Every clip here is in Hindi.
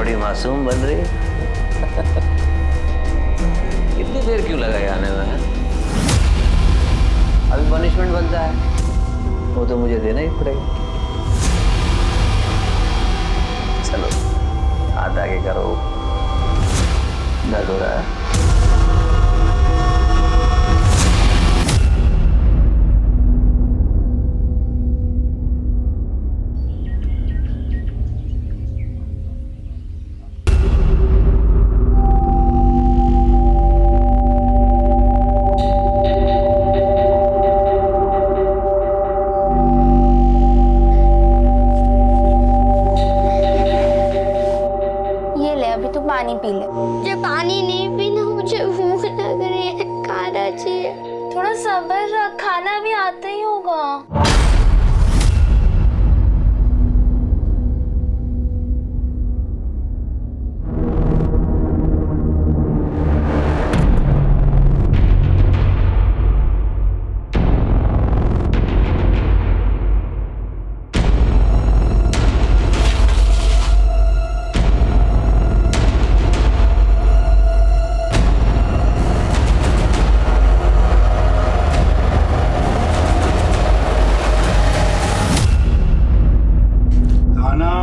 बड़ी मासूम बन रही। इतनी देर क्यों लगाई आने में है? अभी पनिशमेंट बनता है, वो तो मुझे देना ही पड़ेगा। चलो हाथ आगे करो, दर्द हो रहा है। पानी पी ले। मुझे पानी नहीं पीना, मुझे भूख लग रही है, खाना चाहिए। थोड़ा सब्र रख, खाना भी आता ही होगा।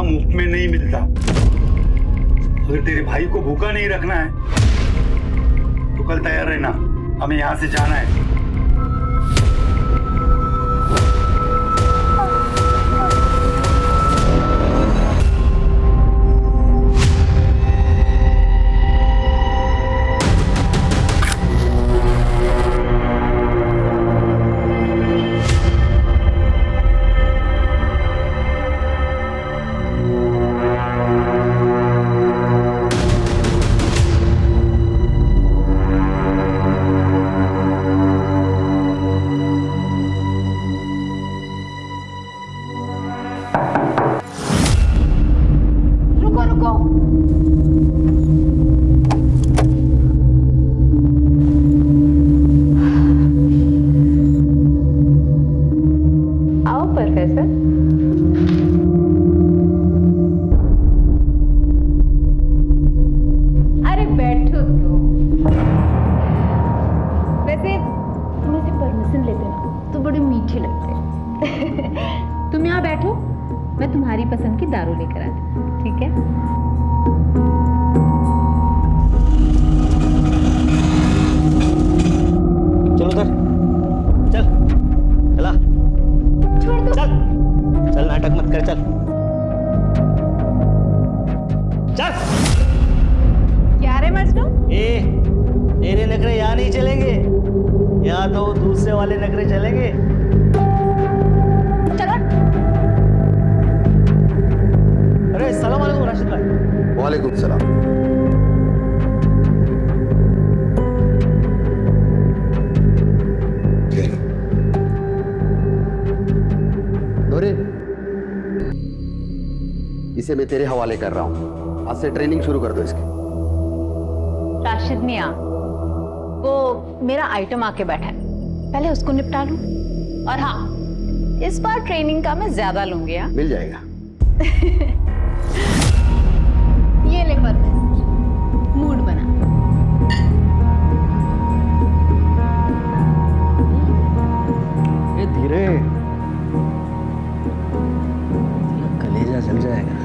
मुफ्त में नहीं मिलता। अगर तेरे भाई को भूखा नहीं रखना है तो कल तैयार रहना, हमें यहाँ से जाना है। तुम यहाँ बैठो, मैं तुम्हारी पसंद की दारू लेकर आती हूँ, ठीक है? चलो उधर, चल, चला, छोड़ दो। चल, चल नाटक मत कर, चल, चल। क्या रे मजनू? तेरे नखरे यहाँ नहीं चलेंगे, यहाँ तो दूसरे वाले नखरे चलेंगे। अरे सलाम वालेकुम राशिद भाई। वालेकुम सलाम। नूरिन, इसे मैं तेरे हवाले कर रहा हूँ, आज से ट्रेनिंग शुरू कर दो इसकी। राशिद मियाँ, वो मेरा आइटम आके बैठा है, पहले उसको निपटा लूं। और हाँ, इस बार ट्रेनिंग का मैं ज्यादा लूंगी। हाँ, मिल जाएगा। ये ले पर मूड बना। ये धीरे, कलेजा जल जाएगा।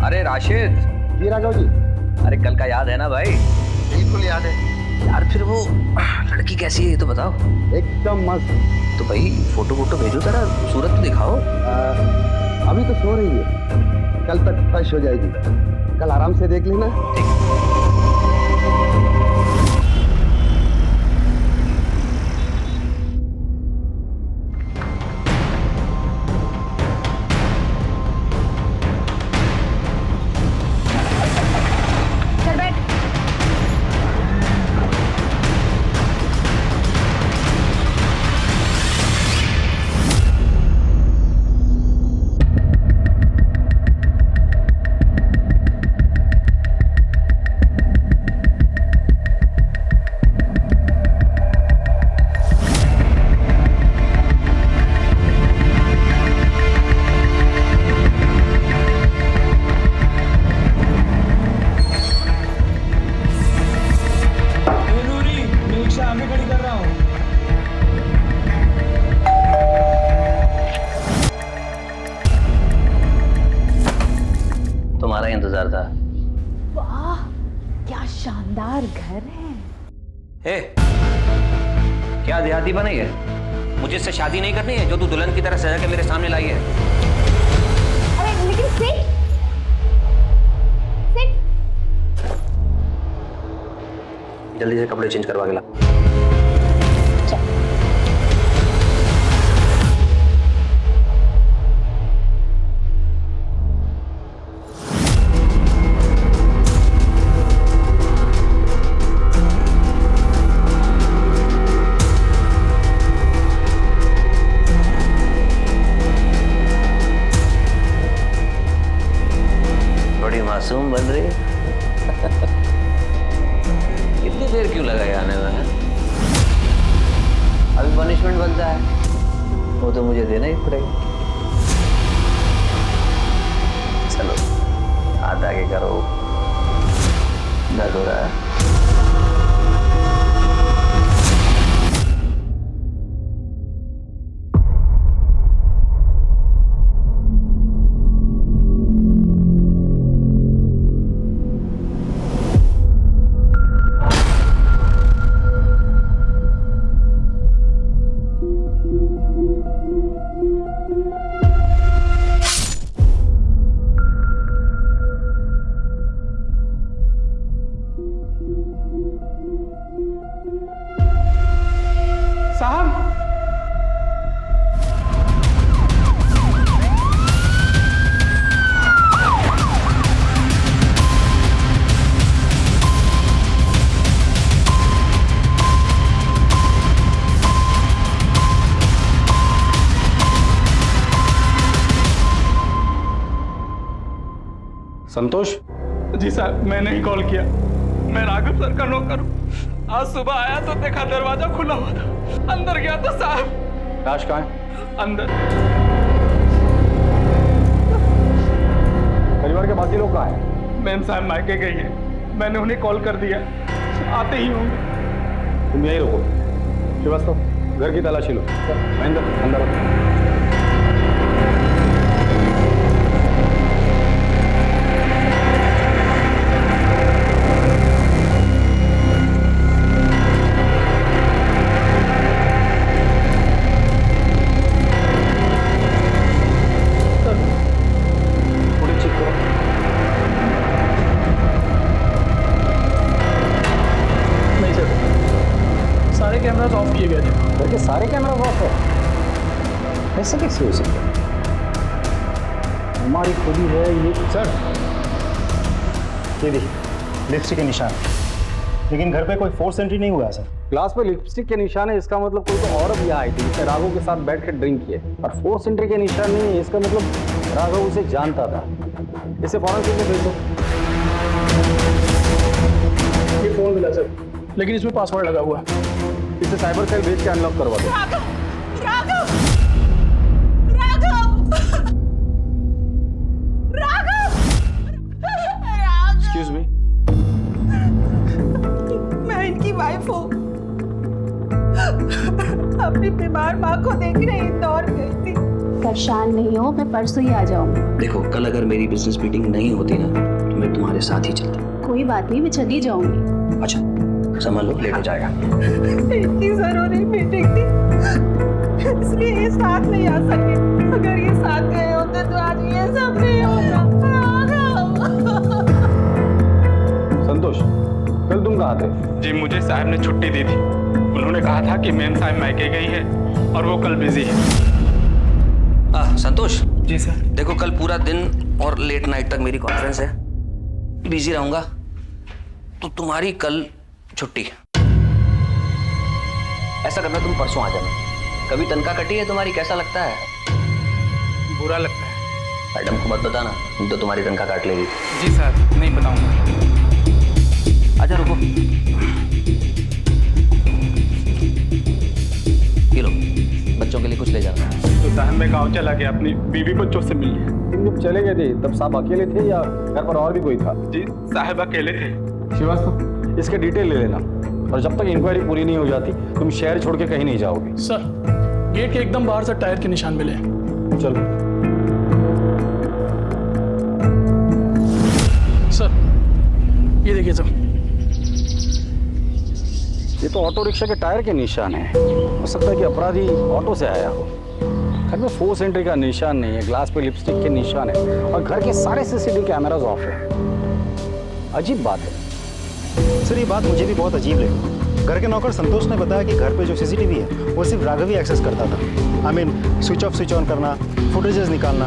अरे राशिद। जी राघव जी। अरे कल का याद है ना भाई? बिल्कुल याद है यार। फिर वो लड़की कैसी है ये तो बताओ। एकदम मस्त। तो भाई फोटो भेजो, जरा सूरत तो दिखाओ। अभी तो सो रही है, कल तक फ्रेश हो जाएगी, कल आराम से देख लेना। ठीक। सामने खड़ी कर रहा हूँ। तुम्हारा इंतजार था। वाह, क्या शानदार घर है। ए, क्या देहाती बनी है? मुझे इससे शादी नहीं करनी है जो तू दुल्हन की तरह सजा के मेरे सामने लाई है। अरे लेकिन सिट जल्दी से कपड़े चेंज करवा के ला। बड़ी मासूम बन रही है। इतनी देर क्यों लगाई आने में? अभी पनिशमेंट बनता है, वो तो मुझे देना ही पड़ेगा। चलो हाथ आगे करो, दर्द हो रहा है। संतोष? जी साहब, मैंने ही कॉल किया। मैं राघव सर का नौकर हूँ। आज सुबह आया तो देखा दरवाजा खुला हुआ था, अंदर गया तो साहब। राज कहाँ है? अंदर। परिवार के बाकी लोग कहाँ हैं? मैम साहब मायके गई है, मैंने उन्हें कॉल कर दिया, आते ही होंगे। तुम यहीं रुको। श्रीवास्तव, घर की तलाशी लो। महेंद्र, अंदर आओ। कैमरास ऑफ किए गए थे। घर के सारे कैमरा ऑफ है? ऐसा कैसे हो सकता है? हमारी खुदी है ये। सर, ये देखिए लिपस्टिक के निशान, लेकिन घर पे कोई फोर्स एंट्री नहीं हुआ है सर। ग्लास पे लिपस्टिक के निशान है, इसका मतलब कोई तो औरत यहाँ आई थी जिसने राघव के साथ बैठ कर ड्रिंक किए, और फोर्स एंट्री के निशान नहीं है, इसका मतलब राघव उसे जानता था। इसे फॉरेंसिक में भेज दो। ये फोन मिला सर, लेकिन इसमें पासवर्ड लगा हुआ है। इसे साइबर सेल भेज के अनलॉक करवा दो। एक्सक्यूज मी, मैं इनकी वाइफ हूँ। अपनी बीमार माँ को देखने इंदौर गई थी। परेशान नहीं हो, मैं परसों ही आ जाऊंगी। देखो, कल अगर मेरी बिजनेस मीटिंग नहीं होती ना तो मैं तुम्हारे साथ ही चलता। कोई बात नहीं, मैं चली जाऊंगी। अच्छा, समझ लो लेट हो जाएगा। इनकी जरूरी मीटिंग थी, इसलिए ये साथ नहीं आ सके। अगर ये साथ गए होते तो आज ये सब नहीं होता। संतोष, कल तुम कहाँ थे? जी, मुझे साहब ने छुट्टी दी थी। उन्होंने कहा था कि मैम साहब मायके गई है और वो कल बिजी है। संतोष जी सर। देखो, कल पूरा दिन और लेट नाइट तक मेरी कॉन्फ्रेंस है, बिजी रहूंगा, तो तुम्हारी कल छुट्टी। ऐसा करना, तुम परसों आ जाना। कभी तनख्वाह कटी है तुम्हारी, कैसा लगता है? बुरा लगता है। मैडम को मत बताना, तो तुम्हारी तनख्वाह काट लेगी। जी सर, नहीं बताऊंगा। आजा, रुको। ये लो, बच्चों के लिए कुछ ले जाना। तो साहब मैं गाँव चला गया अपनी बीवी बच्चों से मिलने। तुम जब चले गए थे तब साहब अकेले थे या घर पर और भी कोई था? जी, साहब अकेले थे। श्रीवास्तव, इसके डिटेल ले लेना, और जब तक इंक्वायरी पूरी नहीं हो जाती तुम शहर छोड़ के कहीं नहीं जाओगे। सर गेट के एकदम बाहर से टायर के निशान मिले। चलो सर ये देखिए सर, ये तो ऑटो रिक्शा के टायर के निशान है। हो सकता है कि अपराधी ऑटो से आया हो। घर में फोर्स एंट्री का निशान नहीं है, ग्लास पे लिपस्टिक के निशान है और घर के सारे सीसीटीवी कैमरास ऑफ है। अजीब बात है। सर ये बात मुझे भी बहुत अजीब लगी। घर के नौकर संतोष ने बताया कि घर पे जो सीसीटीवी है वो सिर्फ राघव ही एक्सेस करता था। I mean switch off switch on करना, फुटेजेस निकालना,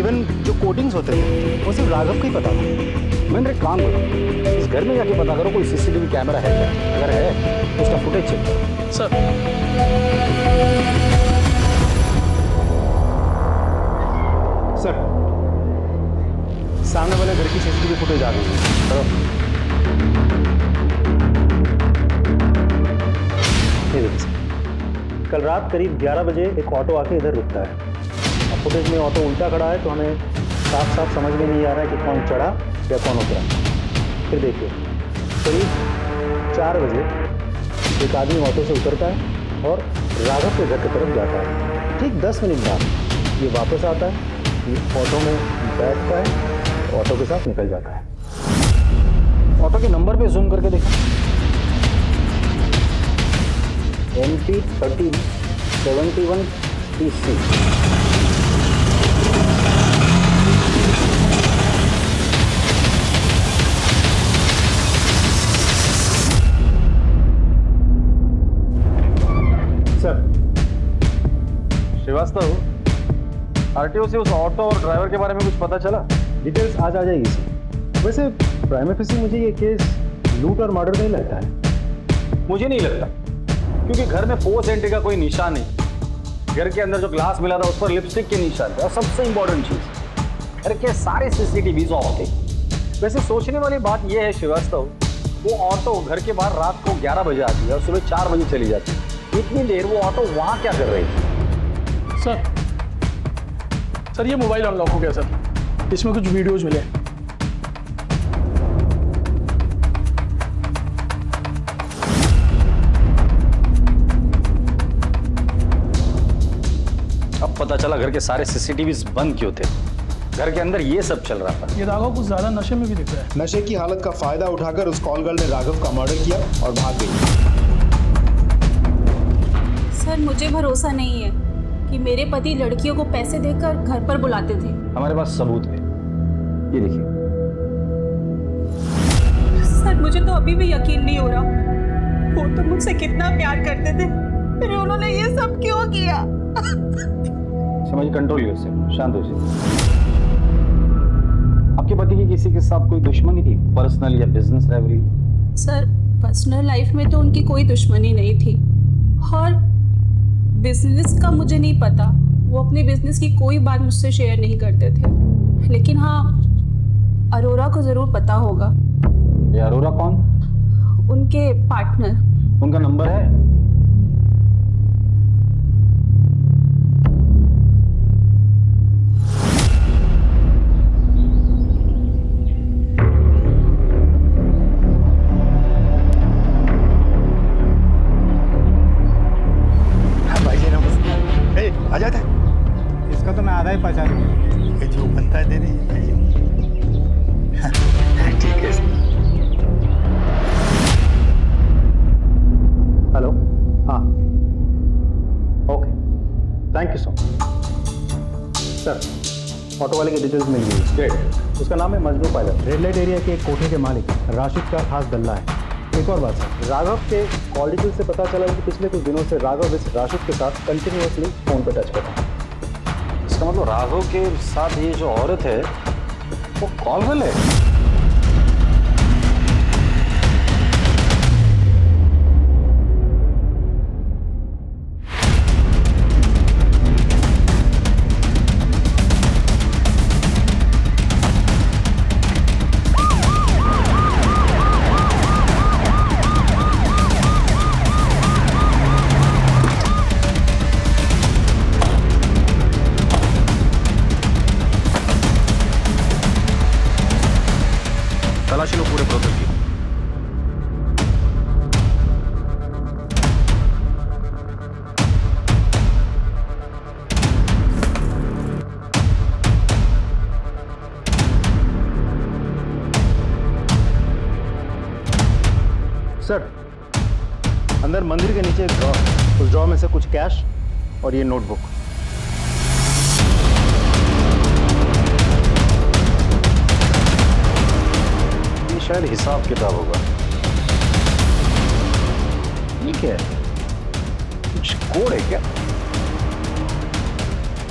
इवन जो कोडिंग्स होते थे वो सिर्फ राघव को ही पता था। मैंने एक काम करो, इस घर में जाके पता करो कोई सीसीटीवी कैमरा है क्या। अगर है तो उसका फुटेज चेक करो। सर सर सामने वाले घर की सीसीटीवी फुटेज आ गई है। चलो ये देखिए सर, कल रात करीब 11 बजे एक ऑटो आके इधर रुकता है। अब फुटेज में ऑटो उल्टा खड़ा है तो हमें साफ साफ समझ में नहीं आ रहा है कि कौन चढ़ा या कौन उतरा। फिर देखिए करीब 4 बजे एक आदमी ऑटो से उतरता है और राघव के घर की तरफ जाता है। ठीक 10 मिनट बाद ये वापस आता है, ये ऑटो में बैठता है, ऑटो के साथ निकल जाता है। ऑटो के नंबर पे जूम करके देखो। MP 3071 TC। Sir Srivastava, RTO से उस ऑटो और ड्राइवर के बारे में कुछ पता चला? डिटेल्स आज आ जाएगी सर। वैसे प्राइम फेसी मुझे ये केस लूट और मर्डर नहीं लगता है। मुझे नहीं लगता, क्योंकि घर में फोर्स एंट्री का कोई निशान नहीं। घर के अंदर जो ग्लास मिला था उस पर लिपस्टिक के निशान थे और सबसे इंपॉर्टेंट चीज, घर के सारे सीसीटीवी ऑफ थे। वैसे सोचने वाली बात यह है श्रीवास्तव, वो ऑटो घर के बाहर रात को 11 बजे आती है और सुबह 4 बजे चली जाती है। इतनी देर वो ऑटो वहां क्या कर रही थी? सर ये मोबाइल अनलॉक हो गया सर, इसमें कुछ वीडियोज मिले। अब पता चला घर के सारे सीसीटीवी बंद क्यों थे। घर के अंदर ये सब चल रहा था। ये राघव कुछ ज्यादा नशे में भी दिख रहा है। नशे की हालत का फायदा उठाकर उस कॉल गर्ल ने राघव का मर्डर किया और भाग गई। सर मुझे भरोसा नहीं है कि मेरे पति लड़कियों को पैसे देकर घर पर बुलाते थे। हमारे पास सबूत है, ये देखिए। सर मुझे तो अभी भी यकीन नहीं हो रहा, वो तो मुझसे कितना प्यार करते थे, फिर उन्होंने ये सब क्यों किया? समझ, कंट्रोल योरसेल्फ, शांत हो जाइए। आपके पति की किसी के साथ कोई दुश्मनी थी, पर्सनल या business rivalry? Sir personal life में तो उनकी कोई दुश्मनी नहीं थी और बिजनेस का मुझे नहीं पता। वो अपने बिजनेस की कोई बात मुझसे शेयर नहीं करते थे, लेकिन हाँ अरोरा को जरूर पता होगा। ये अरोरा कौन? उनके पार्टनर। उनका नंबर है? आ जाता है। इसका तो मैं आधा ही पहचान लूँ। जो बनता है दे दीजिए। ठीक है। हेलो, हाँ okay, thank you so much. Sir auto वाले की डिटेल्स मिल गई। ग्रेट। उसका नाम है Majnu pilot, red light area के एक कोठे के मालिक राशिद का खास गल्ला है। एक और बात सर, राघव के कॉल डिटेल से पता चला कि पिछले कुछ दिनों से राघव इस राशिद के साथ कंटिन्यूअसली फोन पर टच कर रहा है। इसका मतलब राघव के साथ ये जो औरत है वो कॉल गर्ल है। सर, अंदर मंदिर के नीचे एक ड्रॉ, उस ड्रॉ में से कुछ कैश और ये नोटबुक। ये शायद हिसाब किताब होगा। ये क्या है? कुछ कोड है क्या?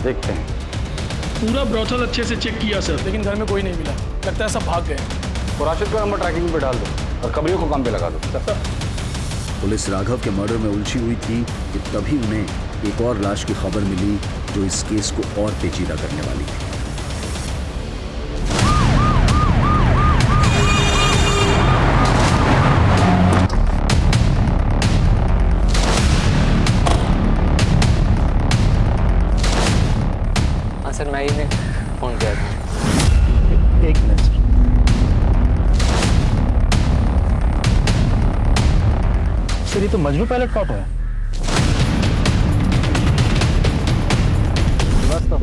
देखते हैं। पूरा ब्रोथल अच्छे से चेक किया सर, लेकिन घर में कोई नहीं मिला। लगता है सब भाग गए। तो राशिद का नंबर ट्रैकिंग पे डाल दो और कमरियों को काम पे लगा दो। पुलिस राघव के मर्डर में उलझी हुई थी कि तभी उन्हें एक और लाश की खबर मिली जो इस केस को और पेचीदा करने वाली थी। हाँ सर, मैं ही फोन किया था। एक मिनट सर। सर, ये तो मजनू पायलट का ऑटो है। बस तो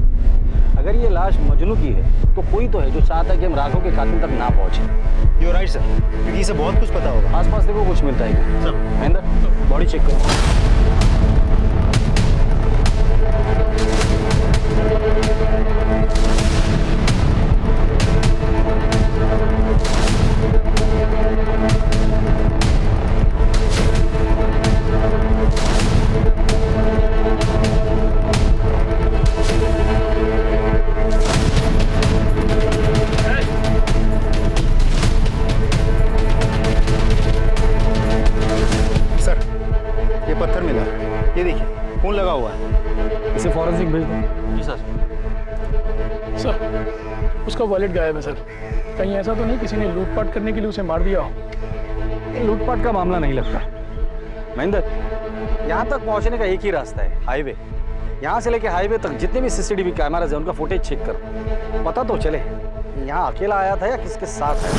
अगर ये लाश मजनू की है तो कोई तो है जो चाहता है कि हम राघव के कातिल तक ना पहुंचे। यू राइट सर, क्योंकि इसे बहुत कुछ पता होगा। आसपास देखो कुछ मिलता है क्या? सर, महेंद्र, बॉडी चेक करो। सर, ये पत्थर मिला, ये देखिए खून लगा हुआ है। इसे फॉरेंसिक भेज दो। जी सर। सर, उसका वॉलेट गायब है सर। कहीं ऐसा तो नहीं किसी ने लूटपाट करने के लिए उसे मार दिया हो? ये लूटपाट का मामला नहीं लगता। महेंद्र, यहाँ तक पहुँचने का एक ही रास्ता है, हाईवे। यहाँ से लेके हाईवे तक जितने भी सीसीटीवी कैमराज हैं उनका फुटेज चेक करो, पता तो चले यहाँ अकेला आया था या किसके साथ आया।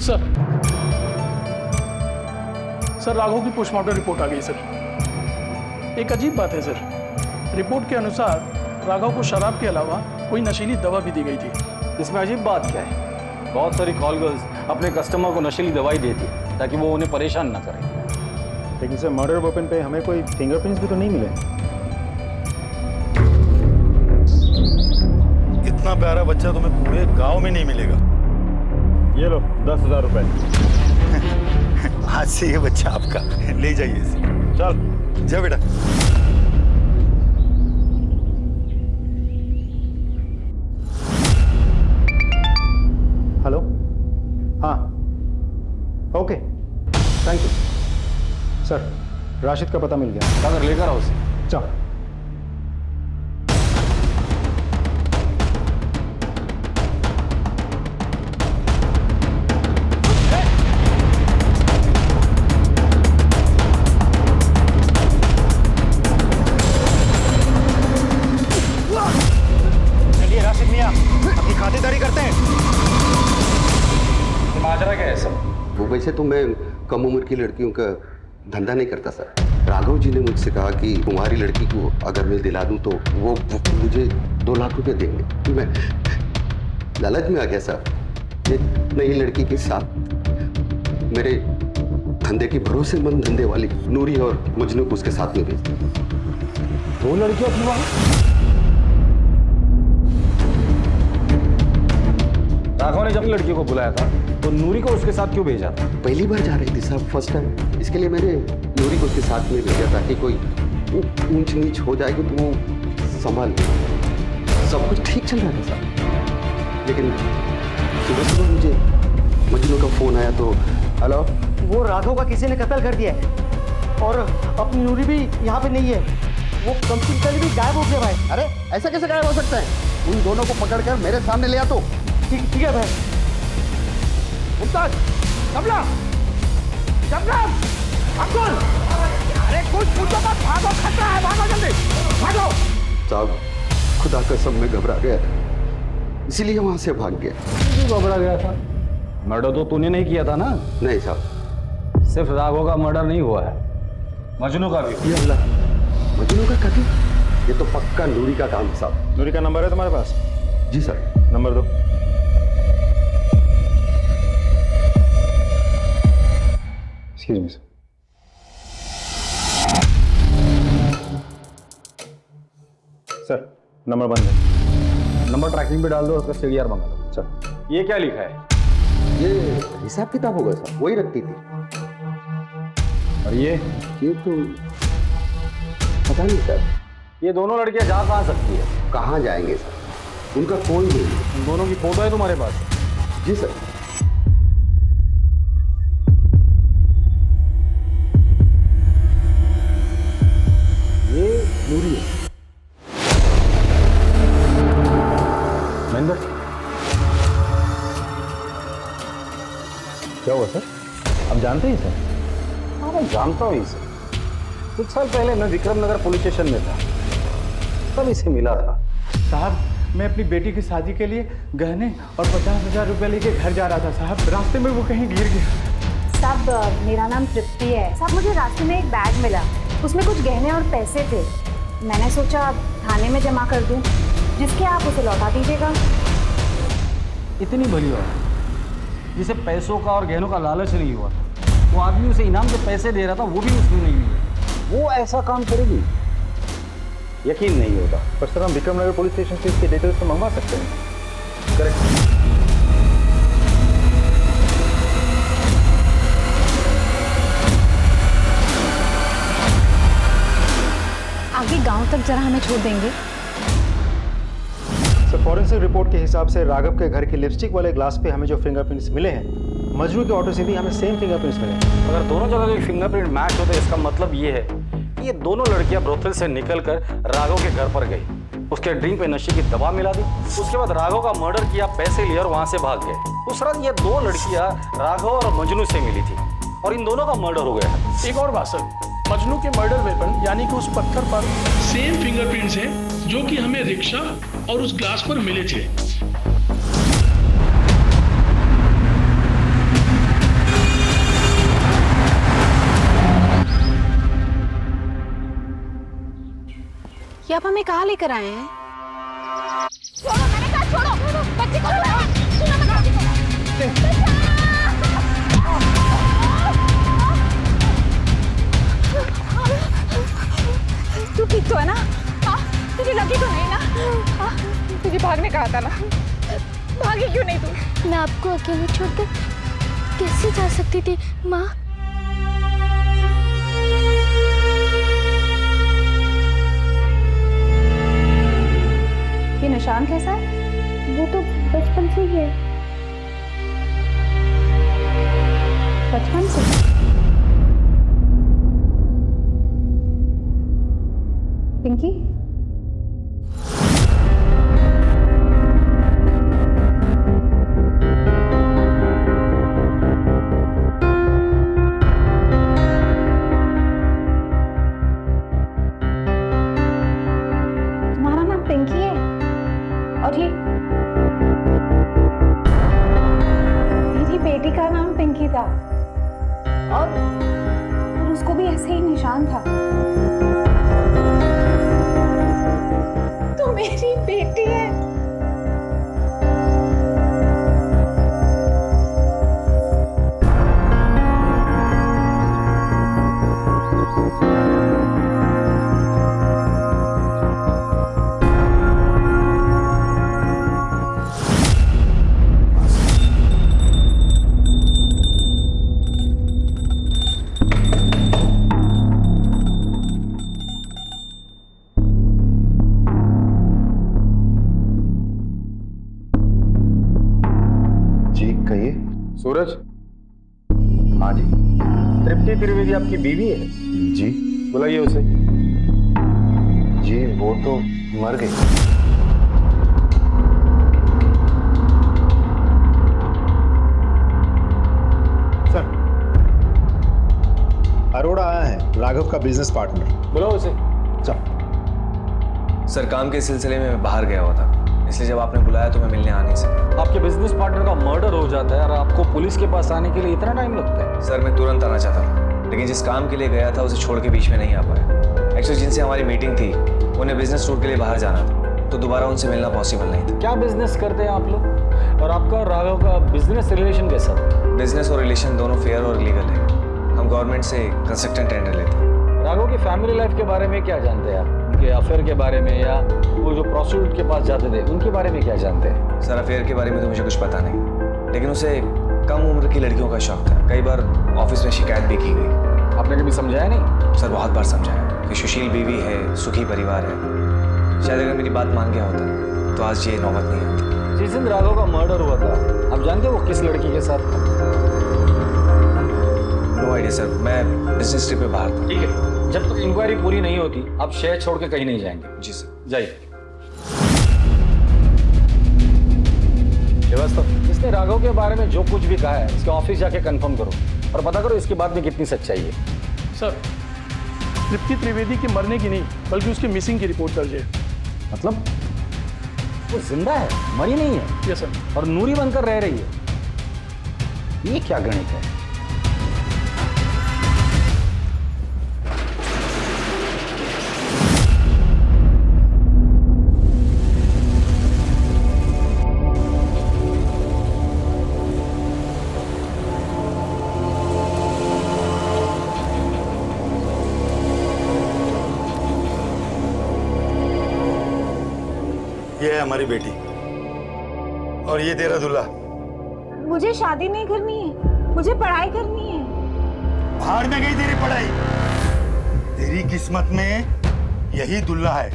सर, राघव की पोस्टमार्टम रिपोर्ट आ गई सर। एक अजीब बात है सर, रिपोर्ट के अनुसार राघव को शराब के अलावा कोई नशीली दवा भी दी गई थी। इसमें अजीब बात क्या है? बहुत सारी कॉल गर्ल्स अपने कस्टमर को नशीली दवाई देती ताकि वो उन्हें परेशान ना करें। लेकिन सर, मर्डर वेपन पे हमें कोई फिंगरप्रिंट्स भी तो नहीं मिले। इतना प्यारा बच्चा तुम्हें पूरे गांव में नहीं मिलेगा। ये लो 10,000 रुपए। आज से ये बच्चा आपका, ले जाइए इसे। चल जा बेटा। हेलो, हाँ, okay, thank you sir. Rashid का पता मिल गया। अगर लेकर आओ उसे। चल। चलिए राशिद मियां, अपनी खातिरदारी करते हैं। माजरा क्या है सब? वो वैसे तो मैं कम उम्र की लड़कियों का धंधा नहीं करता सर। राघव जी ने मुझसे कहा कि तुम्हारी लड़की को अगर मैं दिला दूं तो वो मुझे 2 लाख रुपए देंगे। मैं लालच में आ गया सर। एक नई लड़की के साथ मेरे धंधे की भरोसेमंद धंधे वाली नूरी और मजनू को उसके साथ में भेज दी। 2 लड़कियों की वहां? राघव ने जब लड़की को बुलाया था तो नूरी को उसके साथ क्यों भेजा था? पहली बार जा रही थी साहब, फर्स्ट टाइम। इसके लिए मैंने नूरी को उसके साथ में भेजा ताकि कोई ऊंच नीच हो जाएगी तो वो संभाल। सब कुछ ठीक चल रहा था साहब, लेकिन सुबह मुझे मजनू का फोन आया तो हेलो, वो राघव का किसी ने कत्ल कर दिया है और अपनी नूरी भी यहाँ पे नहीं है। वो कंप्यूटर भी गायब हो गया भाई। अरे ऐसा कैसे गायब हो सकता है? उन दोनों को पकड़कर मेरे सामने ले आ। तो ठीक है भाई। मुमताज, कमला, अब्दुल, अरे कुछ पूछो मत, भागो, खतरा है, भागो जल्दी, भागो। साहब, खुदा कसम में घबरा गया था, इसीलिए वहां से भाग गया। क्यों घबरा गया था? मर्डर तो तूने नहीं किया था ना? नहीं साहब। सिर्फ राघव का मर्डर नहीं हुआ है, मजनू का भी। ये अल्लाह, मजनू का कत्ल? ये तो पक्का नूरी का काम है साहब। नूरी का नंबर है तुम्हारे पास? जी सर। नंबर दो। Excuse me sir. Sir number बंद है। नंबर ट्रैकिंग पे डाल दो, उसका सीडीआर मंगा लो। सर ये क्या लिखा है? ये हिसाब किताब होगा सर, वही रखती थी। और ये तो पता नहीं सर। ये दोनों लड़कियां जा कहाँ सकती है? कहाँ जाएंगे सर, उनका कोई नहीं। उन दोनों की फोटो है तुम्हारे पास? जी सर। ये नूरी है। महेंद्र क्या हुआ सर, आप जानते हैं सर? हाँ मैं जानता हूँ इसे। कुछ साल पहले मैं विक्रम नगर पुलिस स्टेशन में था, तब इसे मिला था। साहब मैं अपनी बेटी की शादी के लिए गहने और 50,000 रुपये लेके घर जा रहा था साहब, रास्ते में वो कहीं गिर गया। साहब मेरा नाम तृप्ति है साहब, मुझे रास्ते में एक बैग मिला, उसमें कुछ गहने और पैसे थे। मैंने सोचा थाने में जमा कर दूं, जिसके आप उसे लौटा दीजिएगा। इतनी भली बात जिसे पैसों का और गहनों का लालच नहीं हुआ, वो आदमी उसे इनाम के पैसे दे रहा था, वो भी उसने नहीं लिए। वो ऐसा काम करेगी? यकीन नहीं होता। पर सर हम विक्रम नगर पुलिस स्टेशन से इसके डिटेल्स तो मंगवा सकते हैं। करेक्ट। आगे गांव तक जरा हमें छोड़ देंगे? सर फॉरेंसिक रिपोर्ट के हिसाब से राघव के घर के लिपस्टिक वाले ग्लास पे हमें जो फिंगरप्रिंट्स मिले हैं, मजनू के ऑटो से भी हमें सेम फिंगरप्रिंट्स मिले हैं। अगर दोनों जगह के फिंगरप्रिंट मैच होते, इसका मतलब ये है कि ये दोनों लड़कियां ब्रोथल से निकलकर राघव के घर पर गई, उसके ड्रिंक पे नशे की दवा मिला दी, उसके बाद राघव का मर्डर किया, पैसे लिए और वहां से भाग गए। उस रात ये दो लड़कियां राघव और मजनू से मिली थी और इन दोनों का मर्डर हो गया है। एक और बात सर, मजनू के मर्डर वेपन यानी कि उस पत्थर पर सेम फिंगरप्रिंट्स हैं जो कि हमें रिक्शा और उस ग्लास पर मिले थे। ये आप हमें कहाँ लेकर आए हैं? छोड़ो, मैंने कहा छोड़ो, बच्ची को सुनो मैं बच्ची को। तू ठीक तो है ना? हाँ, तुझे लगी तो नहीं ना? हाँ, तुझे भागने कहा था ना, भागी क्यों नहीं तू? मैं आपको अकेले छोड़कर कैसे जा सकती थी माँ? ये निशान कैसा है? वो तो बचपन से ही है। बचपन से? पिंकी? तुम्हारा नाम पिंकी है? और ये मेरी बेटी का नाम पिंकी था और उसको भी ऐसे ही निशान था। तो मेरी बेटी है। सूरज? हाँ जी। तृप्ति त्रिवेदी आपकी बीवी है? जी। बुलाइए उसे। जी वो तो मर गई। सर अरोड़ा आया है, राघव का बिजनेस पार्टनर। बुलाओ उसे। सर काम के सिलसिले में मैं बाहर गया हुआ था, इसलिए जब आपने बुलाया तो मैं मिलने आ नहीं सका। आपके बिजनेस पार्टनर का मर्डर हो जाता है और आपको पुलिस के पास आने के लिए इतना टाइम लगता है? सर मैं तुरंत आना चाहता था, लेकिन जिस काम के लिए गया था उसे छोड़ के बीच में नहीं आ पाया। एक्चुअली जिनसे हमारी मीटिंग थी उन्हें बिजनेस टूर के लिए बाहर जाना था, तो दोबारा उनसे मिलना पॉसिबल नहीं था। क्या बिजनेस करते हैं आप लोग? और आपका राघव का बिजनेस रिलेशन कैसा था? बिजनेस और रिलेशन दोनों फेयर और लीगल है, हम गवर्नमेंट से कंस्ट्रक्शन टेंडर लेते हैं। राघव की फैमिली लाइफ के बारे में क्या जानते हैं आप? उनके अफेयर के बारे में या वो जो प्रोस्टिट्यूट के पास जाते थे उनके बारे में क्या जानते हैं? सर अफेयर के बारे में तो मुझे कुछ पता नहीं, लेकिन उसे कम उम्र की लड़कियों का शौक था। कई बार ऑफिस में शिकायत भी की गई। आपने कभी समझाया नहीं? सर बहुत बार समझाया कि सुशील बीवी है, सुखी परिवार है। शायद अगर मेरी बात मान गया होता तो आज ये नौबत नहीं आती। जिस दिन राघव का मर्डर हुआ था, आप जानते हो वो किस लड़की के साथ था? नो आइडिया सर, मैं बिजनेस ट्रिप पे बाहर था। ठीक है, जब तक इंक्वायरी पूरी नहीं होती आप शहर छोड़ के कहीं नहीं जाएंगे। जी सर। जाइए। श्रीवास्तव, इसने राघव के बारे में जो कुछ भी कहा है इसके ऑफिस जाके कंफर्म करो और पता करो इसकी बात में कितनी सच्चाई है। सर, तृप्ति त्रिवेदी के मरने की नहीं बल्कि उसके मिसिंग की रिपोर्ट दर्ज है। मतलब वो जिंदा है, मरी नहीं है? Yes sir. और नूरी बनकर रह रही है। ये क्या गणित है? ये है हमारी बेटी और ये तेरा दूल्हा। मुझे शादी नहीं करनी है, मुझे पढ़ाई करनी है। भाड़ में गई तेरी पढ़ाई। तेरी किस्मत में यही दूल्हा है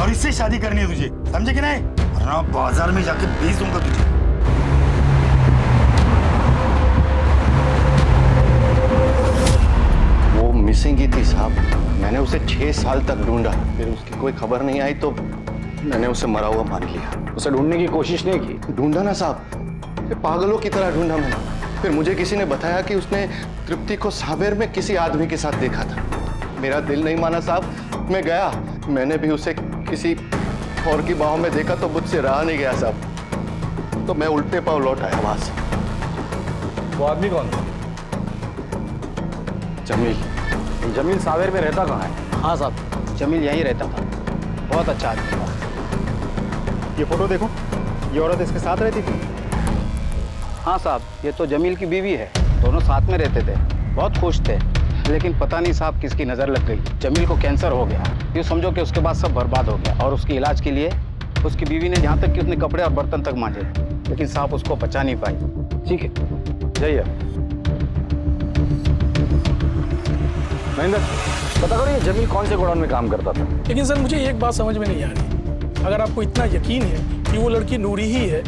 और इससे शादी करनी है तुझे, समझे कि नहीं? वरना बाजार में जाके बेच दूंगा तुझे। वो मिसिंग ही थी साहब। मैंने उसे 6 साल तक ढूंढा, फिर उसकी कोई खबर नहीं आई तो मैंने उसे मरा हुआ मान लिया। उसे ढूंढने की कोशिश नहीं की? ढूंढा ना साहब, पागलों की तरह ढूंढा मैंने। फिर मुझे किसी ने बताया कि उसने तृप्ति को सांवेर में किसी आदमी के साथ देखा था। मेरा दिल नहीं माना साहब, मैं गया। मैंने भी उसे किसी और की बाहों में देखा तो मुझसे रहा नहीं गया साहब, तो मैं उल्टे पांव लौट आया वहां से। वो आदमी कौन था? जमील। जमील सांवेर में रहता कहाँ है? हाँ साहब, जमील यहीं रहता था। बहुत अच्छा आदमी था। ये फोटो देखो, ये औरत इसके साथ रहती थी। हाँ साहब, ये तो जमील की बीवी है। दोनों साथ में रहते थे, बहुत खुश थे। लेकिन पता नहीं साहब किसकी नज़र लग गई। जमील को कैंसर हो गया। ये समझो कि उसके बाद सब बर्बाद हो गया। और उसके इलाज के लिए उसकी बीवी ने यहाँ तक कि उसने कपड़े और बर्तन तक मांजे, लेकिन साहब उसको बचा नहीं पाई। ठीक है, जाइए। महेंद्र, पता करो ये जमील कौन से गोडाउन में काम करता था? लेकिन सर मुझे एक बात समझ में नहीं आ रही। अगर आपको इतना यकीन है कि वो लड़की नूरी ही है,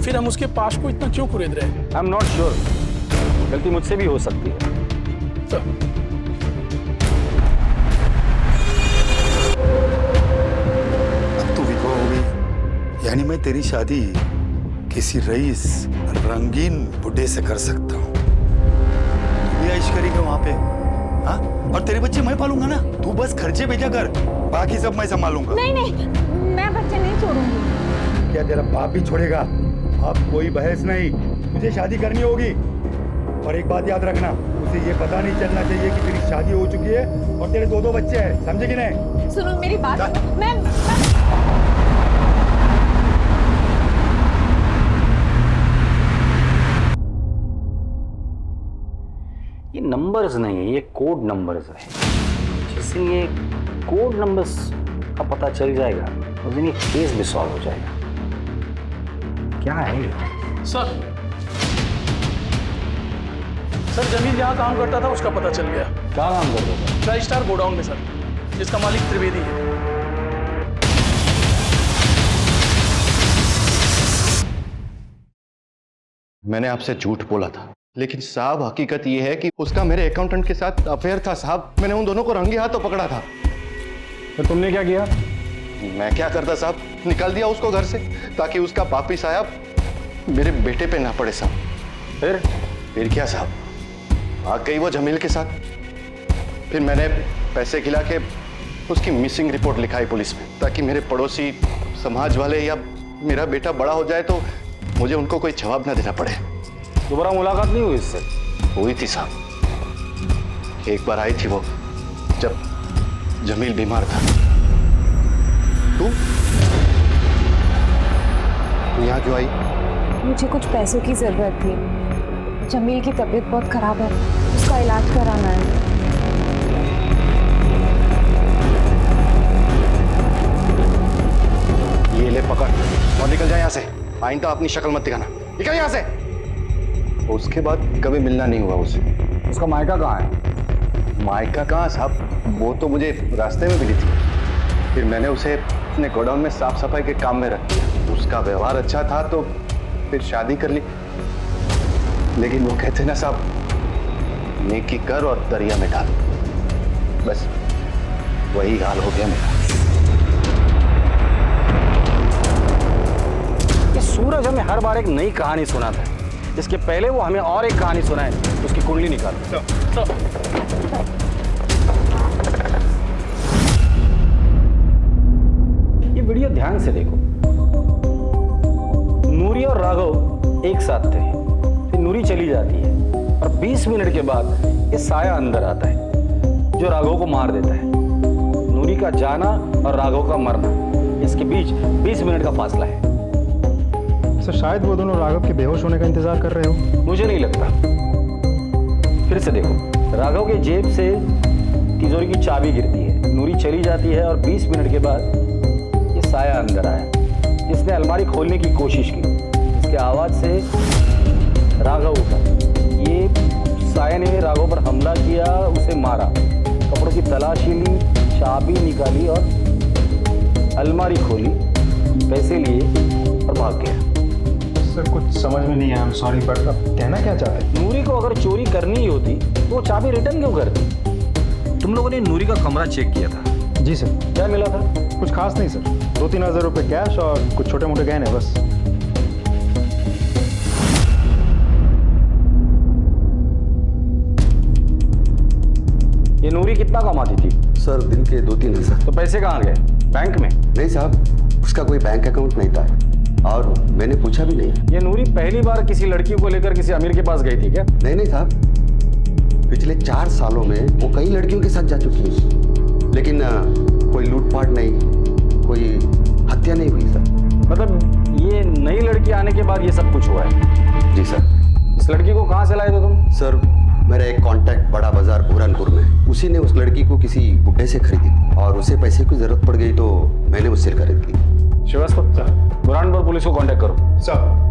फिर हम उसके पास को इतना क्यों कुरेद रहे हैं? आई एम नॉट श्योर, गलती मुझसे भी हो सकती है। सर, अब तू विधवा हो गई, यानी मैं तेरी शादी किसी रईस रंगीन बुड्ढे से कर सकता हूँ। तू भी ऐश करेगा वहां पे, हाँ? और तेरे बच्चे मैं पालूंगा ना, तू बस खर्चे भेजा कर, बाकी सब मैं संभालूंगा। नहीं नहीं, मैं बच्चे नहीं छोड़ूंगी। क्या तेरा बाप भी छोड़ेगा? अब कोई बहस नहीं, मुझे शादी करनी होगी। और एक बात याद रखना, उसे ये पता नहीं चलना चाहिए कि तेरी शादी हो चुकी है और तेरे 2 बच्चे हैं, समझे कि नहीं? सुनो मेरी बात, मैं ये नंबर्स नहीं है, ये कोड नंबर्स है। जिस दिन ये कोड नंबर्स का पता चल जाएगा उस दिन ये केस भी सॉल्व हो जाएगा। क्या है ये? सर जमील जहाँ काम करता था उसका पता चल गया। क्या काम करता था? ट्राई स्टार गोडाउन में सर, जिसका मालिक त्रिवेदी है। मैंने आपसे झूठ बोला था, लेकिन साहब हकीकत यह है कि उसका मेरे अकाउंटेंट के साथ अफेयर था साहब। मैंने उन दोनों को रंगे हाथों पकड़ा था। तो तुमने क्या किया? मैं क्या करता साहब, निकाल दिया उसको घर से ताकि उसका पापी साहब मेरे बेटे पे ना पड़े साहब। फिर क्या साहब, भाग गई वो जमील के साथ। फिर मैंने पैसे खिला के उसकी मिसिंग रिपोर्ट लिखाई पुलिस में, ताकि मेरे पड़ोसी, समाज वाले या मेरा बेटा बड़ा हो जाए तो मुझे उनको कोई जवाब ना देना पड़े। दोबारा मुलाकात नहीं हुई इससे? हुई थी साहब, एक बार आई थी वो जब जमील बीमार था। तू यहाँ क्यों आई? मुझे कुछ पैसों की जरूरत थी। जमील की तबीयत बहुत खराब है, का इलाज कराना है। ये ले पकड़ और निकल जाए यहाँ से। आइंदा अपनी शक्ल मत दिखाना, निकल यहाँ से। उसके बाद कभी मिलना नहीं हुआ उससे। उसका मायका कहाँ है? मायका कहाँ साहब, वो तो मुझे रास्ते में मिली थी। फिर मैंने उसे अपने गोडाउन में साफ सफाई के काम में रख दिया। उसका व्यवहार अच्छा था तो फिर शादी कर ली। लेकिन वो कहते ना साहब, नेकी कर और दरिया में डाल। बस वही हाल हो गया मेरा। ये सूरज हमें हर बार एक नई कहानी सुनाता है। इसके पहले वो हमें और एक कहानी सुनाए, उसकी कुंडली निकाल। ये वीडियो ध्यान से देखो। नूरी और राघव एक साथ थे, फिर नूरी चली जाती है और 20 मिनट के बाद ये साया अंदर आता है जो राघव को मार देता है। नूरी का जाना और राघव का मरना, इसके बीच 20 मिनट का फासला है। सर शायद वो दोनों राघव के बेहोश होने का इंतजार कर रहे हो। मुझे नहीं लगता। फिर से देखो, राघव के जेब से तिजोरी की चाबी गिरती है, नूरी चली जाती है और 20 मिनट के बाद ये साया अंदर आया। इसने अलमारी खोलने की कोशिश की, इसके आवाज से राघव उठा। ये साया ने राघव पर हमला किया, उसे मारा, कपड़ों की तलाशी ली, चाबी निकाली और अलमारी खोली, पैसे लिए और भाग गया। सर कुछ समझ में नहीं आया, आई एम सॉरी, बट अब कहना क्या चाह रहे हैं? नूरी को अगर चोरी करनी ही होती तो वो चाबी रिटर्न क्यों करती? तुम लोगों ने नूरी का कमरा चेक किया था? जी सर। क्या मिला था? कुछ खास नहीं सर, 2-3 हज़ार रुपए कैश और कुछ छोटे मोटे गहने बस। ये नूरी कितना कमाती थी? सर दिन के 2-3 हज़ार। तो पैसे कहाँ गए? बैंक में? नहीं साहब, उसका कोई बैंक अकाउंट नहीं था और मैंने पूछा भी नहीं। ये नूरी पहली बार किसी लड़की को लेकर किसी अमीर के पास गई थी क्या? नहीं साहब, पिछले 4 सालों में वो कई लड़कियों के साथ जा चुकी है, लेकिन कोई लूटपाट नहीं, कोई हत्या नहीं हुई सर। मतलब ये नई लड़की आने के बाद ये सब कुछ हुआ है? जी सर। इस लड़की को कहाँ से लाए थे तुम? सर मेरा एक कांटेक्ट बड़ा बाजार बुरहानपुर में, उसी ने उस लड़की को किसी बुड्ढे से खरीदी और उसे पैसे की जरूरत पड़ गई तो मैंने उससे खरीद ली। श्रीवास्तव सर, बुरहानपुर पुलिस को कांटेक्ट करो। सर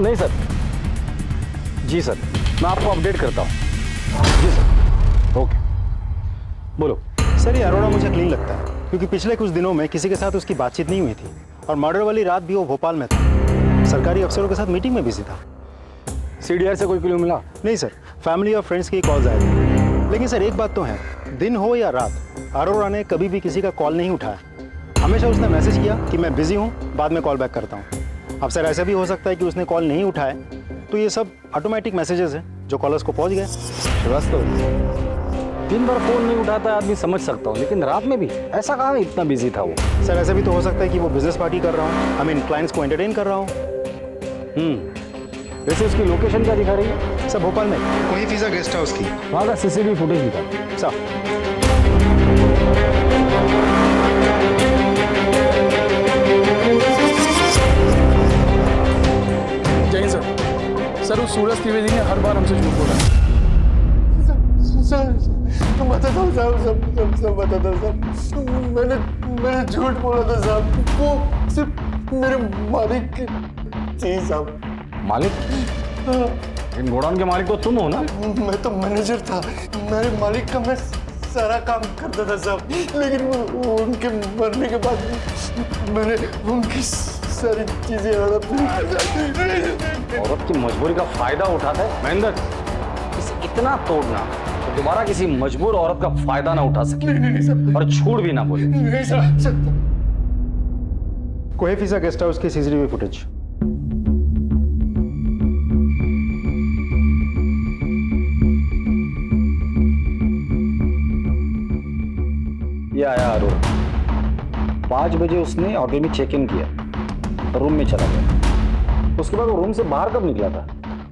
नहीं सर। जी सर, मैं आपको अपडेट करता हूँ। जी सर, ओके। बोलो सर। ये अरोड़ा मुझे क्लीन लगता है क्योंकि पिछले कुछ दिनों में किसी के साथ उसकी बातचीत नहीं हुई थी और मर्डर वाली रात भी वो भोपाल में था, सरकारी अफसरों के साथ मीटिंग में बिजी था। सीडीआर से कोई क्लू मिला? नहीं सर, फैमिली और फ्रेंड्स की कॉल्स आए थे। लेकिन सर एक बात तो है, दिन हो या रात, अरोड़ा ने कभी भी किसी का कॉल नहीं उठाया। हमेशा उसने मैसेज किया कि मैं बिजी हूँ, बाद में कॉल बैक करता हूँ। अब सर ऐसा भी हो सकता है कि उसने कॉल नहीं उठाए तो ये सब ऑटोमेटिक मैसेजेस हैं जो कॉलर्स को पहुंच गए। श्रीवास्तव, दिन भर फोन नहीं उठाता है आदमी, समझ सकता हूँ, लेकिन रात में भी ऐसा कहाँ इतना बिजी था वो? सर ऐसा भी तो हो सकता है कि वो बिजनेस पार्टी कर रहा हूँ, आई मीन क्लाइंट्स को एंटरटेन कर रहा हूँ। वैसे उसकी लोकेशन क्या दिखा रही है? सर भोपाल में कोई फिजा गेस्ट हाउस की। वहाँ का सीसीटीवी फुटेज दिखा सर। जय सर। सर उस सूरज त्रिवेदी ने हर बार हमसे झूठ बोला। सर बताता हूँ साहब, सब बताता हूँ साहब। मैंने झूठ बोला था साहब, वो सिर्फ मेरे मालिक की थी साहब। मालिक? इन गोडाउन के मालिक तो तुम हो ना? मैं तो मैनेजर था, मेरे मालिक का मैं सारा काम करता था साहब, लेकिन उनके मरने के बाद मैंने उनकी सारी चीजें हड़प ली। औरत की मजबूरी का फायदा उठाता है महेंद्र। इसे इतना तोड़ना तो दोबारा किसी मजबूर औरत का फायदा ना उठा सके। नहीं, और झूठ भी ना बोले। नहीं सर। कोई फिजा गेस्ट हाउस की सीसीटीवी फुटेज। ये आया अरुण, 5 बजे उसने ऑटो में चेक इन किया, रूम में चला गया। उसके बाद वो रूम से बाहर कब निकला था?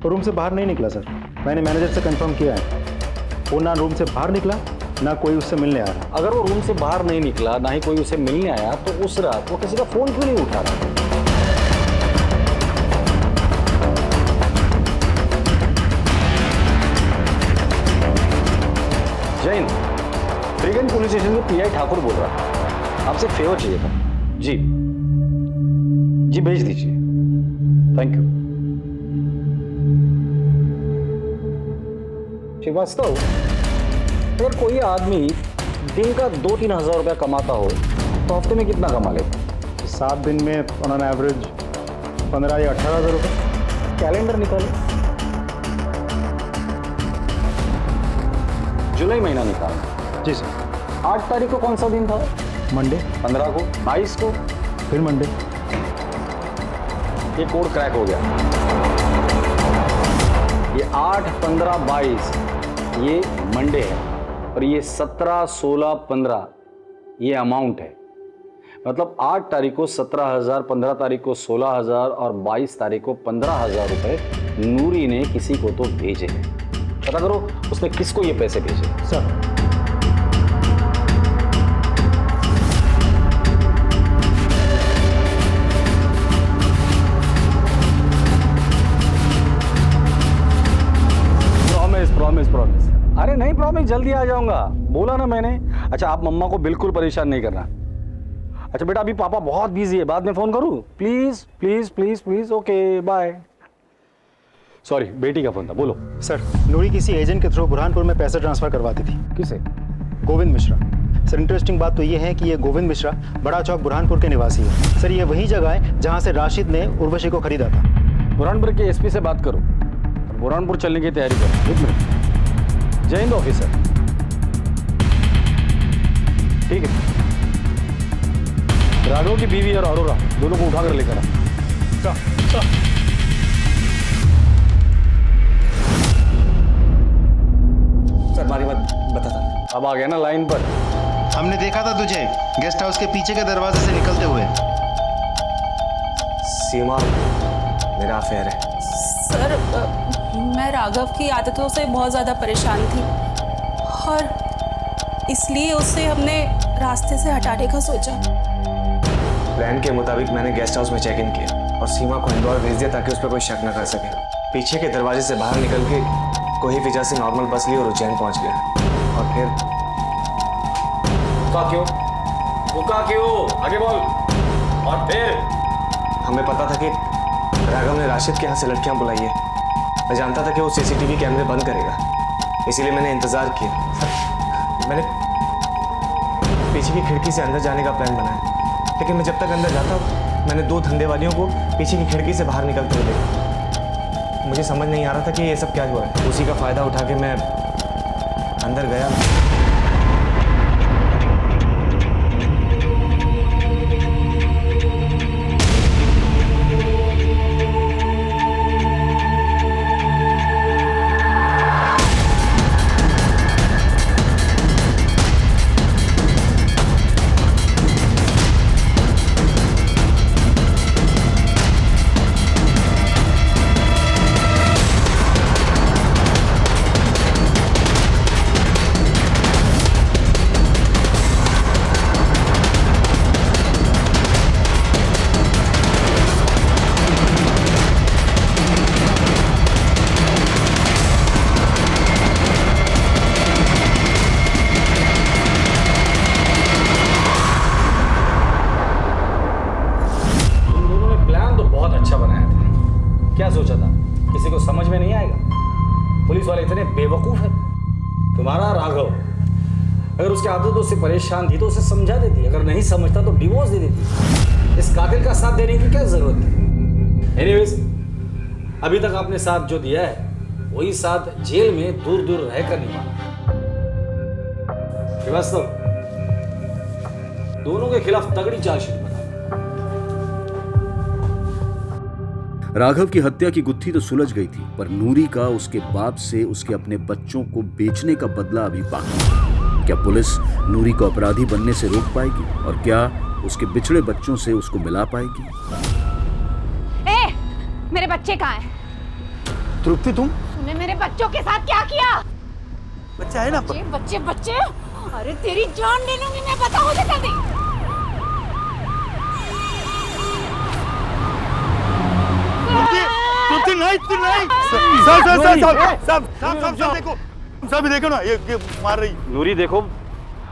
रूम से बाहर नहीं निकला सर। मैंने मैनेजर से कंफर्म किया है, वो ना रूम से बाहर निकला, ना कोई उससे मिलने आ रहा। अगर वो रूम से बाहर नहीं निकला, ना ही कोई उसे मिलने आया, तो उस रात वो किसी का फोन क्यों नहीं उठा रहा? जैन, ब्रिगेड पुलिस स्टेशन में पीआई ठाकुर बोल रहा था, आपसे फेवर चाहिए था। जी जी, भेज दीजिए। Thank you. श्रीवास्तव, अगर कोई आदमी दिन का 2-3 हज़ार रुपया कमाता हो तो हफ्ते में कितना कमा लेता? 7 दिन में ऑन एवरेज 15 या 18 हज़ार रुपये। कैलेंडर निकालो, जुलाई महीना निकालो। जी सर। 8 तारीख को कौन सा दिन था? मंडे। 15 को, 22 को, फिर मंडे। ये कोड क्रैक हो गया। ये 8, 15, 22 ये मंडे है, और ये 17, 16, 15 ये अमाउंट है। मतलब 8 तारीख को 17,000, 15 तारीख को 16,000 और 22 तारीख को 15,000 रुपए नूरी ने किसी को तो भेजे हैं। पता करो उसने किसको ये पैसे भेजे। Sir, promise. अरे नहीं, प्रॉमिस, जल्दी आ जाऊंगा, बोला ना मैंने। अच्छा, आप मम्मा को बिल्कुल परेशान नहीं करना। अच्छा बेटा, अभी पापा बहुत बिजी है, बाद में फोन करूं? Please please please please. Okay, bye. Sorry, बेटी का फोन था, बोलो। सर, नूरी किसी एजेंट के थ्रू बुरहानपुर में पैसे ट्रांसफर करवाती थी। किसे? गोविंद मिश्रा। सर, इंटरेस्टिंग बात तो ये है कि ये गोविंद मिश्रा बड़ा चौक बुरहानपुर के निवासी है। सर, ये वही जगह है जहाँ से राशिद ने उर्वशी को खरीदा था। बुरहानपुर के एसपी से बात करो, बुरहानपुर चलने की तैयारी करो। 1 मिनट। जय हिंद ऑफिसर। ठीक है, राघव की बीवी और अरोरा दोनों को उठाकर लेकर आ। सर, हमारी बात बता था। अब आ गया ना लाइन पर। हमने देखा था तुझे गेस्ट हाउस के पीछे के दरवाजे से निकलते हुए। सीमा, मेरा अफेयर है। सर, मैं राघव की आदतों से बहुत ज़्यादा परेशान थी और इसलिए उससे हमने रास्ते से हटाने का सोचा। प्लान के मुताबिक मैंने गेस्ट हाउस में चेक इन किया और सीमा को इंदौर भेज दिया ताकि उस पर कोई शक न कर सके। पीछे के दरवाजे से बाहर निकल के कोई फिजा से नॉर्मल बस ली और उज्जैन पहुंच गया। और फिर रुका क्यों? आगे बोल। और फिर हमें पता था कि राघव ने राशिद के यहाँ से लड़कियां बुलाई है। मैं जानता था कि वो सीसीटीवी कैमरे बंद करेगा, इसीलिए मैंने इंतजार किया। मैंने पीछे की खिड़की से अंदर जाने का प्लान बनाया, लेकिन मैं जब तक अंदर जाता मैंने 2 धंधेवालियों को पीछे की खिड़की से बाहर निकलते हुए देखा। मुझे समझ नहीं आ रहा था कि ये सब क्या हुआ है। उसी का फायदा उठा के मैं अंदर गया। क्या सोचा था? किसी को समझ में नहीं आएगा? पुलिस वाले इतने बेवकूफ है। तुम्हारा राघव अगर उसकी आदतों से परेशान थी तो उसे समझा देती, अगर नहीं समझता तो डिवोर्स दे देती। इस कातिल का साथ देने की क्या जरूरत है? एनीवेज, अभी तक आपने साथ जो दिया है वही साथ जेल में दूर दूर रहकर निभाना। श्रीवास्तव, दोनों के खिलाफ तगड़ी चार्जशीट बना। राघव की हत्या की गुत्थी तो सुलझ गई थी, पर नूरी का उसके बाप से उसके अपने बच्चों को बेचने का बदला अभी बाकी है। क्या पुलिस नूरी को अपराधी बनने से रोक पाएगी और क्या उसके बिछड़े बच्चों से उसको मिला पाएगी? मेरे बच्चे कहाँ हैं? तृप्ति, तुम तूने मेरे बच्चों के साथ क्या किया? बच्चा है ना बच्चे बच्चे बच्चे, अरे तेरी जान ले लूंगी मैं, बता मुझे जल्दी। सब देखो, सब देखो ना, ये मार रही। नूरी देखो,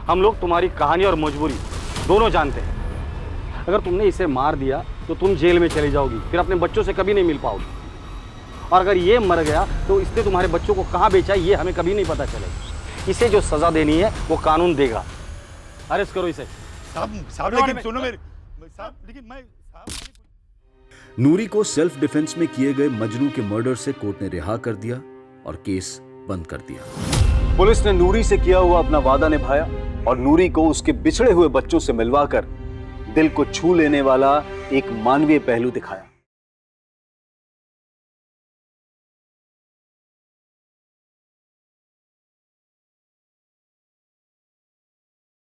हम लोग तुम्हारी कहानी और मजबूरी दोनों जानते हैं। अगर तुमने इसे मार दिया तो तुम जेल में चली जाओगी, फिर अपने बच्चों से कभी नहीं मिल पाओगी। और अगर ये मर गया तो इसने तुम्हारे बच्चों को कहाँ बेचा ये हमें कभी नहीं पता चलेगा। इसे जो सजा देनी है वो कानून देगा। अरेस्ट करो इसे। साहब लेकिन सुनो मेरी, साहब लेकिन मैं नूरी को सेल्फ डिफेंस में किए गए मजनू के मर्डर से कोर्ट ने रिहा कर दिया और केस बंद कर दिया। पुलिस ने नूरी से किया हुआ अपना वादा निभाया और नूरी को उसके बिछड़े हुए बच्चों से मिलवाकर दिल को छू लेने वाला एक मानवीय पहलू दिखाया।